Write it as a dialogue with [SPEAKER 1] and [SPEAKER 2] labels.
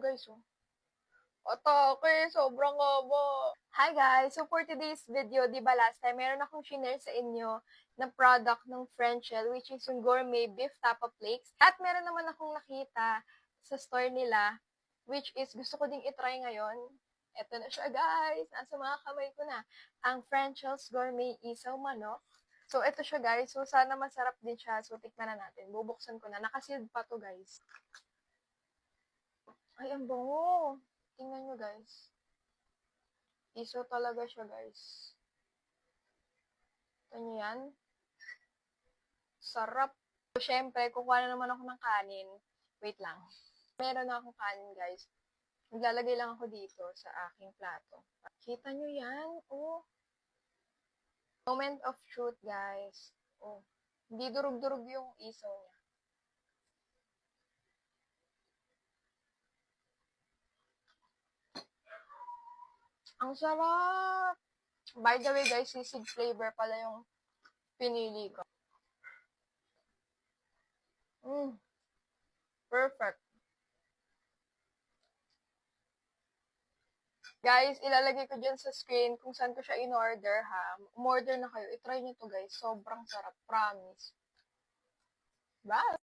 [SPEAKER 1] guys, oh. Atake, sobrang haba. Hi guys! So for today's video, di ba last time, meron akong shinare sa inyo na product ng Frenchel, which is yung gourmet beef tapa flakes. At meron naman akong nakita sa store nila, which is gusto ko ding itry ngayon. Eto na siya guys! Nasa mga kamay ko na. Ang Frenchels Gourmet Isaw Manok. So ito siya guys. So sana masarap din siya. So tikman na natin. Bubuksan ko na. Nakasealed pa to guys. Ay, ang bango! Tingnan nyo guys. Isaw talaga siya, guys. Ito nyo yan. Sarap. So, syempre, kukuha na naman ako ng kanin. Wait lang. Meron na akong kanin, guys. Maglalagay lang ako dito sa aking plato. Kita nyo yan? Oh. Moment of truth, guys. Oh. Hindi durug-durug yung isaw niya. Ang sarap! By the way, guys, sisig flavor pala yung pinili ko. Perfect. Guys, ilalagay ko dyan sa screen kung saan ko siya in-order, ha. Umorder na kayo. I-try nyo to, guys. Sobrang sarap. Promise. Bye!